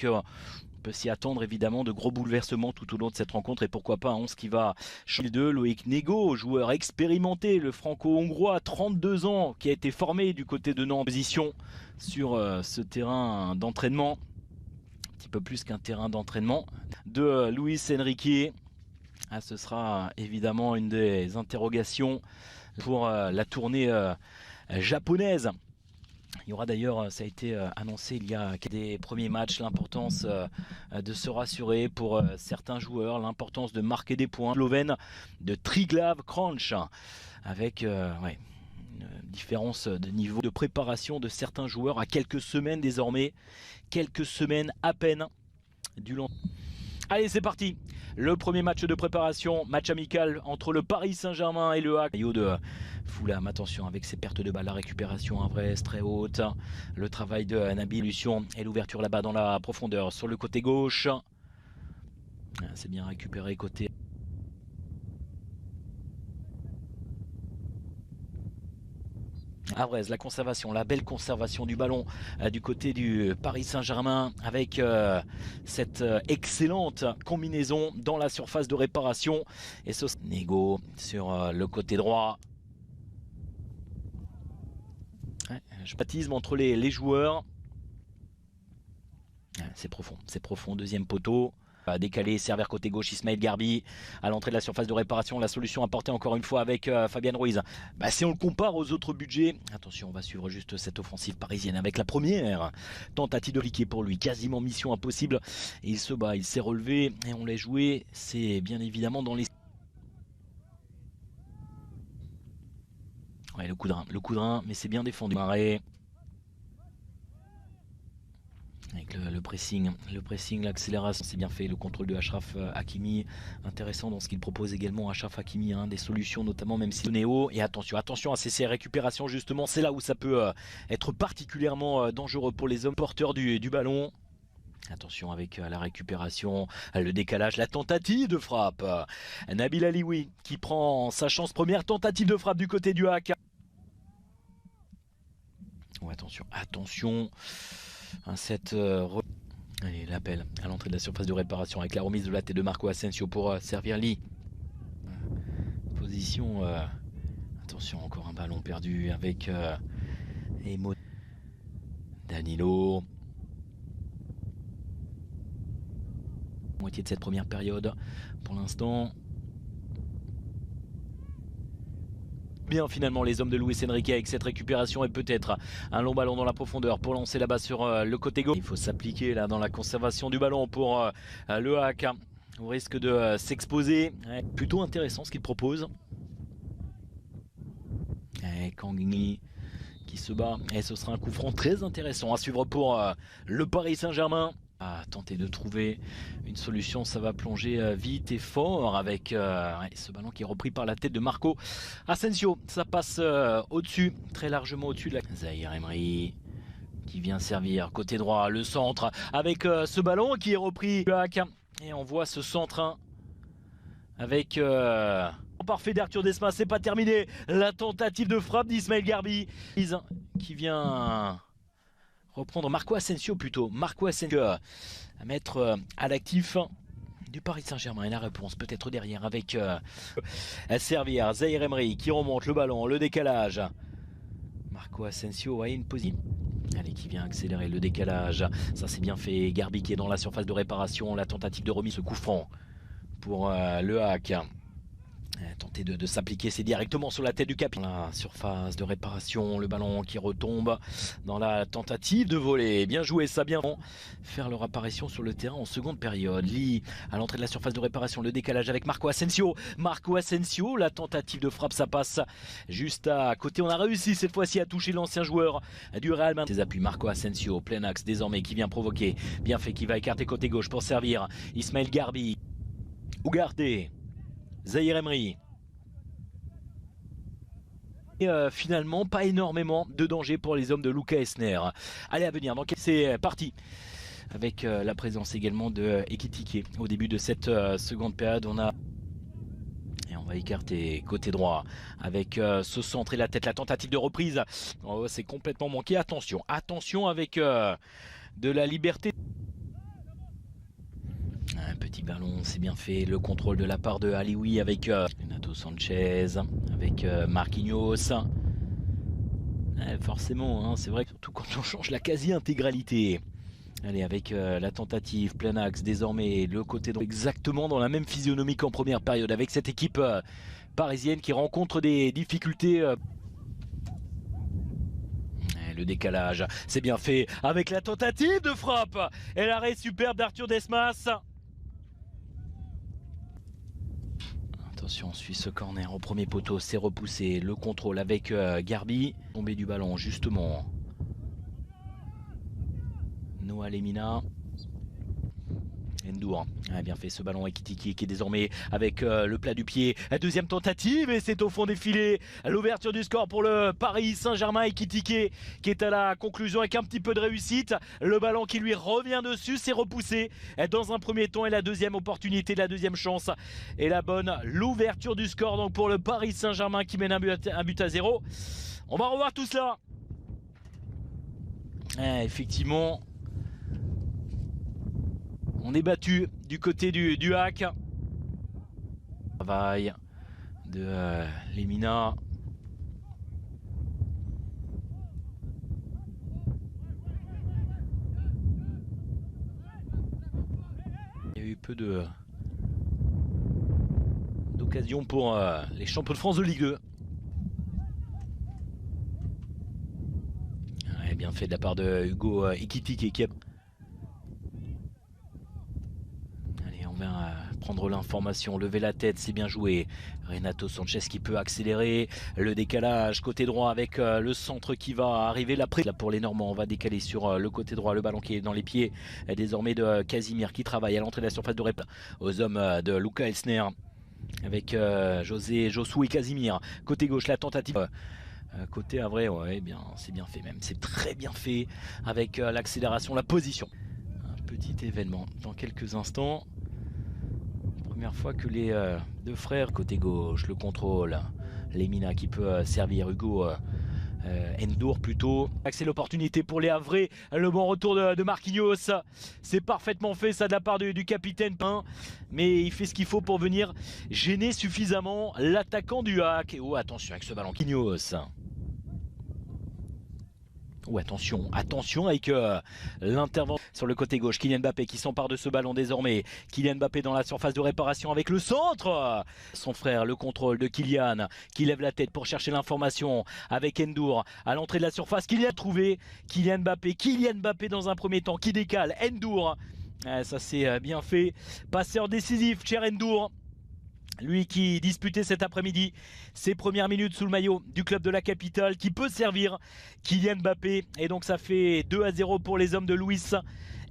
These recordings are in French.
On peut s'y attendre évidemment de gros bouleversements tout au long de cette rencontre et pourquoi pas un 11 qui va changer de Loïc Nego, joueur expérimenté, le franco-hongrois, 32 ans, qui a été formé du côté de Nantes, position sur ce terrain d'entraînement, un petit peu plus qu'un terrain d'entraînement, de Luis Enrique. Ah, ce sera évidemment une des interrogations pour la tournée japonaise. Il y aura d'ailleurs, ça a été annoncé il y a des premiers matchs, l'importance de se rassurer pour certains joueurs, l'importance de marquer des points. Slovène de Triglav Kranj, avec une différence de niveau de préparation de certains joueurs à quelques semaines désormais, quelques semaines à peine du long. Allez, c'est parti. Le premier match de préparation, match amical entre le Paris Saint-Germain et le HAC. Maillot de Fulham, attention avec ses pertes de balles, la récupération à Vresse très haute. Le travail de Nabil Lucian et l'ouverture là-bas dans la profondeur sur le côté gauche. C'est bien récupéré côté. Avrez, la conservation, la belle conservation du ballon du côté du Paris Saint-Germain avec cette excellente combinaison dans la surface de réparation. Et ce Nego sur le côté droit. Je baptisme entre les joueurs. C'est profond, deuxième poteau. Décalé, servir côté gauche, Ismaël Garbi à l'entrée de la surface de réparation. La solution apportée encore une fois avec Fabien Ruiz. Si on le compare aux autres budgets, attention, on va suivre juste cette offensive parisienne avec la première tentative de cliquer pour lui, quasiment mission impossible. Et il se bat, il s'est relevé et on l'a joué. C'est bien évidemment dans les... Ouais, le coup de rein, mais c'est bien défendu. Marais. Avec le pressing, l'accélération, c'est bien fait. Le contrôle de Achraf Hakimi, intéressant dans ce qu'il propose également. Achraf Hakimi, des solutions notamment, même si Néo. Et attention à ces récupérations justement, c'est là où ça peut être particulièrement dangereux pour les hommes porteurs du ballon. Attention avec la récupération, le décalage, la tentative de frappe. Nabil Alioui qui prend sa chance, première tentative de frappe du côté du HAC. Oh, attention. Allez, l'appel à l'entrée de la surface de réparation avec la remise de la tête de Marco Asensio pour servir Lee. Position. Attention, encore un ballon perdu avec Emo. Danilo. Moitié de cette première période pour l'instant. Bien finalement les hommes de Luis Enrique avec cette récupération et peut-être un long ballon dans la profondeur pour lancer là-bas sur le côté gauche. Il faut s'appliquer là dans la conservation du ballon pour le HAC. Au risque de s'exposer. Plutôt intéressant ce qu'il propose. Kang In-lee qui se bat et ce sera un coup franc très intéressant à suivre pour le Paris Saint-Germain. Tenter de trouver une solution, ça va plonger vite et fort avec ce ballon qui est repris par la tête de Marco Asensio. Ça passe au-dessus, très largement au-dessus de la... Zahir Emery qui vient servir côté droit, le centre avec ce ballon qui est repris. Et on voit ce centre avec... parfait d'Arthur Desmas, c'est pas terminé. La tentative de frappe d'Ismaël Garbi qui vient... reprendre Marco Asensio plutôt. Marco Asensio à mettre à l'actif du Paris Saint-Germain. Et la réponse peut-être derrière avec servir Zahir Emery qui remonte le ballon, le décalage. Marco Asensio a une position. Allez, qui vient accélérer le décalage. Ça c'est bien fait. Garbi qui est dans la surface de réparation. La tentative de remise, ce coup franc pour le HAC. Tenter de s'appliquer, c'est directement sur la tête du capitaine. La surface de réparation, le ballon qui retombe dans la tentative de voler. Bien joué, ça bien faire leur apparition sur le terrain en seconde période. Lee à l'entrée de la surface de réparation, le décalage avec Marco Asensio. Marco Asensio, la tentative de frappe, ça passe juste à côté. On a réussi cette fois-ci à toucher l'ancien joueur du Real Madrid. Ses appuis, Marco Asensio, plein axe désormais qui vient provoquer. Bien fait, qui va écarter côté gauche pour servir Ismaël Garbi. Ugarte. Zahir Emery. Et finalement, pas énormément de danger pour les hommes de Luca Esner. Allez, à venir, donc c'est parti. Avec la présence également de Ekitike. Au début de cette seconde période, on va écarter côté droit avec ce centre et la tête, la tentative de reprise. Oh, c'est complètement manqué. Attention avec de la liberté. Un petit ballon, c'est bien fait. Le contrôle de la part de Alioui avec Renato Sanchez, avec Marquinhos. Forcément, hein, c'est vrai, surtout quand on change la quasi-intégralité. Allez, avec la tentative, plein axe, désormais le côté droit, exactement dans la même physionomie qu'en première période, avec cette équipe parisienne qui rencontre des difficultés. Le décalage, c'est bien fait, avec la tentative de frappe et l'arrêt superbe d'Arthur Desmas. Attention, on suit ce corner au premier poteau, c'est repoussé, le contrôle avec Garbi. Tombé du ballon, justement. Noah Lemina. Ndour a bien fait ce ballon avec Ekitike qui est désormais avec le plat du pied. La deuxième tentative et c'est au fond des filets. L'ouverture du score pour le Paris Saint-Germain. Ekitike qui est à la conclusion avec un petit peu de réussite. Le ballon qui lui revient dessus, c'est repoussé dans un premier temps et la deuxième opportunité, la deuxième chance est la bonne. L'ouverture du score donc pour le Paris Saint-Germain qui mène un but à 0. On va revoir tout cela. Effectivement. On est battu du côté du hack. Travail de Lemina. Il y a eu peu d'occasions pour les champions de France de Ligue 2. Ouais, bien fait de la part de Hugo Ekitike qui a... prendre l'information, lever la tête, c'est bien joué. Renato Sanchez qui peut accélérer, le décalage côté droit avec le centre qui va arriver. Là pour les Normands, on va décaler sur le côté droit, le ballon qui est dans les pieds désormais de Casimir qui travaille à l'entrée de la surface de réparation aux hommes de Luca Elsner avec Josué Casimir. Côté gauche, la tentative. Côté à vrai, ouais, bien, c'est bien fait même, c'est très bien fait avec l'accélération, la position. Un petit événement dans quelques instants. Première fois que les deux frères côté gauche, le contrôle, Lemina qui peut servir Hugo Ndour plutôt. C'est l'opportunité pour les Havrais, le bon retour de Marquinhos, c'est parfaitement fait ça de la part du capitaine Pain, mais il fait ce qu'il faut pour venir gêner suffisamment l'attaquant du hack. Oh attention avec ce ballon Marquinhos. Oh attention avec l'intervention sur le côté gauche, Kylian Mbappé qui s'empare de ce ballon désormais. Kylian Mbappé dans la surface de réparation avec le centre. Son frère, le contrôle de Kylian qui lève la tête pour chercher l'information avec Ndour à l'entrée de la surface. Kylian a trouvé Kylian Mbappé dans un premier temps qui décale. Ndour, ça c'est bien fait. Passeur décisif, cher Ndour. Lui qui disputait cet après-midi ses premières minutes sous le maillot du club de la capitale, qui peut servir Kylian Mbappé. Et donc ça fait 2-0 pour les hommes de Luis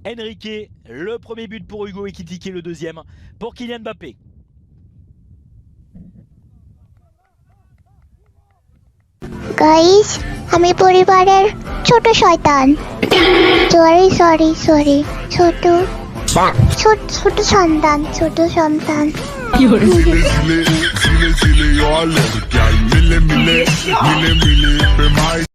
Enrique. Le premier but pour Hugo Ekitike, le deuxième pour Kylian Mbappé. Guys আমি পরিবারের ছোট শয়তান সরি ছোট সন্তান